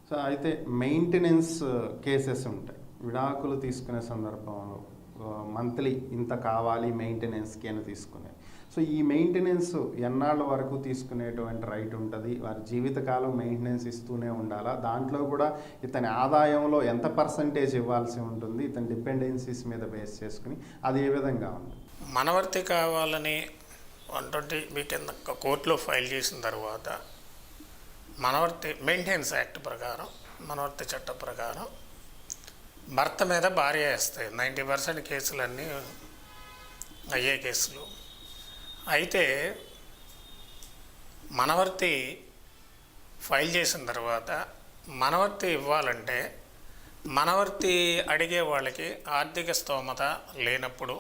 So అయితే maintenance cases ఉంటాయి. విడాకులు తీసుకునే సందర్భంలో మంత్లీ ఇంత కావాలి మెయింటెనెన్స్కి అని తీసుకునే. సో ఈ మెయింటెనెన్స్ ఎన్నాళ్ళ వరకు తీసుకునేటువంటి రైట్ ఉంటుంది? వారి జీవితకాలం మెయింటెనెన్స్ ఇస్తూనే ఉండాలా? దాంట్లో కూడా ఇతని ఆదాయంలో ఎంత పర్సంటేజ్ ఇవ్వాల్సి ఉంటుంది? ఇతని డిపెండెన్సీస్ మీద బేస్ చేసుకుని అది ఏ విధంగా ఉంది? మనవర్తి కావాలని 120 కింద కోర్టులో ఫైల్ చేసిన తర్వాత మనవర్తి మెయింటెనెన్స్ యాక్ట్ ప్రకారం, మనవర్తి చట్ట ప్రకారం భర్త మీద భార్య వేస్తాయి. 90% కేసులన్నీ అయ్యే కేసులు. అయితే మనవర్తి ఫైల్ చేసిన తర్వాత మనవర్తి ఇవ్వాలంటే మనవర్తి అడిగే వాళ్ళకి ఆర్థిక స్తోమత లేనప్పుడు,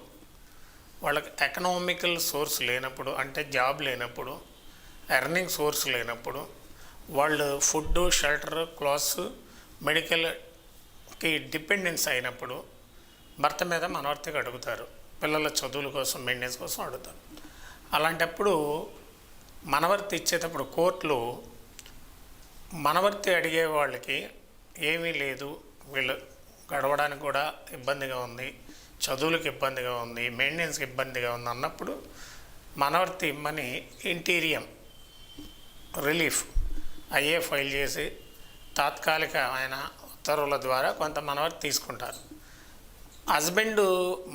వాళ్ళకి ఎకనామికల్ సోర్స్ లేనప్పుడు, అంటే జాబ్ లేనప్పుడు, ఎర్నింగ్ సోర్స్ లేనప్పుడు, వాళ్ళు ఫుడ్, షెల్టర్, క్లాత్స్, మెడికల్కి డిపెండెన్స్ అయినప్పుడు భర్త మీద మనవర్తికి అడుగుతారు. పిల్లల చదువుల కోసం, మెయింటెనెన్స్ కోసం అడుగుతారు. అలాంటప్పుడు మనవర్తి ఇచ్చేటప్పుడు కోర్టులు మనవర్తి అడిగే వాళ్ళకి ఏమీ లేదు, వీళ్ళు గడవడానికి కూడా ఇబ్బందిగా ఉంది, చదువులకు ఇబ్బందిగా ఉంది, మెయింటెనెన్స్కి ఇబ్బందిగా ఉంది అన్నప్పుడు మనవర్తి ఇమ్మని ఇంటీరియం రిలీఫ్ అయ్యే ఫైల్ చేసి తాత్కాలిక ఆయన ఉత్తర్వుల ద్వారా కొంత మనవర్తి తీసుకుంటారు. హస్బెండ్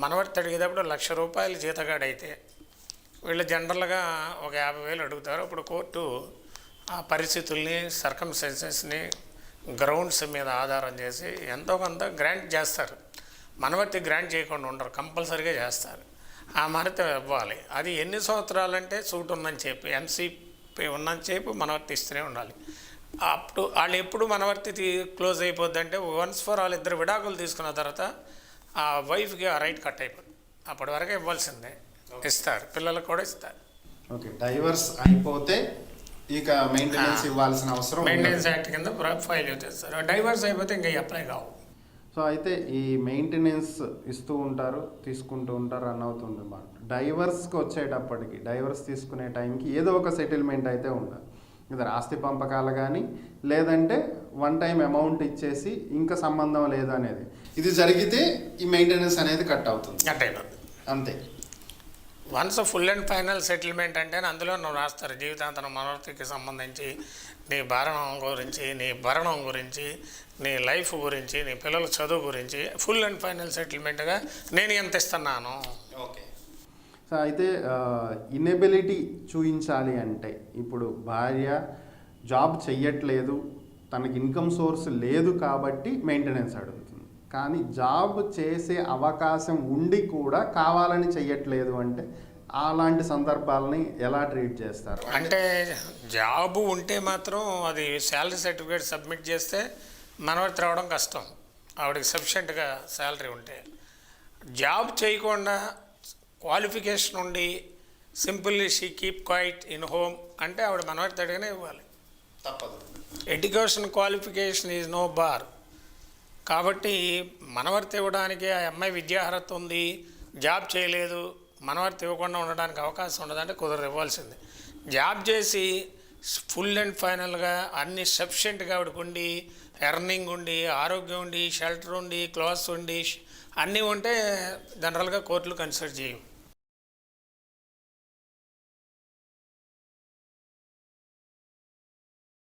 మనవర్తి అడిగేటప్పుడు ₹1,00,000 జీతగాడైతే వీళ్ళు జనరల్గా ఒక 50,000 అడుగుతారు. అప్పుడు కోర్టు ఆ పరిస్థితుల్ని, సర్కమ్స్టెన్సెస్ని గ్రౌండ్స్ మీద ఆధారం చేసి ఎంతో కొంత గ్రాంట్ చేస్తారు. మనవర్తి గ్రాంట్ చేయకుండా ఉండరు, కంపల్సరీగా చేస్తారు. ఆ మనవర్తి ఇవ్వాలి. అది ఎన్ని సంవత్సరాలంటే సూట్ ఉందని చెప్పి, ఎన్సీపీ ఉన్నని చెప్పి మనవర్తి ఇస్తూనే ఉండాలి. అప్పుడు వాళ్ళు ఎప్పుడు మనవర్తి క్లోజ్ అయిపోద్ది అంటే వన్స్ ఫర్ ఆల్ ఇద్దరు విడాకులు తీసుకున్న తర్వాత ఆ వైఫ్కి ఆ రైట్ కట్ అయిపోతుంది. అప్పటి వరకే ఇవ్వాల్సిందే, ఇస్తారు, పిల్లలకు కూడా ఇస్తారు. ఓకే, డైవర్స్ అయిపోతే ఇక మెయింటెనెన్స్ ఇవ్వాల్సిన అవసరం, మెయింటెనెన్స్ యాక్ట్ కింద ఫైల్ చేస్తారు. డైవర్స్ అయిపోతే ఇంకా అప్లై కావు. సో అయితే ఈ మెయింటెనెన్స్ ఇస్తూ ఉంటారు, తీసుకుంటూ ఉంటారు, రన్ అవుతుంది మాట. డైవర్స్కి వచ్చేటప్పటికి, డైవర్స్ తీసుకునే టైంకి ఏదో ఒక సెటిల్మెంట్ అయితే ఉండాలి. ఇద్దరు ఆస్తి పంపకాలు కానీ, లేదంటే వన్ టైం అమౌంట్ ఇచ్చేసి ఇంకా సంబంధం లేదు అనేది, ఇది జరిగితే ఈ మెయింటెనెన్స్ అనేది కట్ అవుతుంది, కట్ అయిపోతుంది అంతే. Once full and final settlement అంటే అందులో నువ్వు రాస్తారు జీవితాంతరం మనవర్తికి సంబంధించి నీ భరణం గురించి, నీ భరణం గురించి, నీ లైఫ్ గురించి, నీ పిల్లల చదువు గురించి ఫుల్ అండ్ ఫైనల్ సెటిల్మెంట్గా నేను ఎంత ఇస్తున్నాను. ఓకే. సో అయితే ఇనెబిలిటీ చూపించాలి అంటే ఇప్పుడు భార్య జాబ్ చెయ్యట్లేదు, తనకి ఇన్కమ్ సోర్స్ లేదు కాబట్టి మెయింటెనెన్స్ అడుగుతుంది. కానీ జాబ్ చేసే అవకాశం ఉండి కూడా కావాలని చెయ్యట్లేదు అంటే అలాంటి సందర్భాలని ఎలా ట్రీట్ చేస్తారు? అంటే జాబు ఉంటే మాత్రం అది శాలరీ సర్టిఫికేట్ సబ్మిట్ చేస్తే మనవర్తి రావడం కష్టం, ఆవిడకి సఫిషియెంట్గా శాలరీ ఉంటే. జాబ్ చేయకుండా క్వాలిఫికేషన్ ఉండి simply she keep quiet in home అంటే ఆవిడ మనవర్తి అడిగానే ఇవ్వాలి, తప్పదు. Education qualification is no bar. కాబట్టి మనవర్తి ఇవ్వడానికి ఆ అమ్మాయి విద్యార్హత ఉంది, జాబ్ చేయలేదు, మనవర్తి ఇవ్వకుండా ఉండడానికి అవకాశం ఉండదంటే కుదరదు, ఇవ్వాల్సిందే. జాబ్ చేసి ఫుల్ అండ్ ఫైనల్గా అన్ని సఫిషియెంట్గా ఆవిడకు ఉండి, ఎర్నింగ్ ఉండి, ఆరోగ్యం ఉండి, షెల్టర్ ఉండి, క్లాత్స్ ఉండి, అన్నీ ఉంటే జనరల్గా కోర్టులు కన్సిడర్ చేయవు.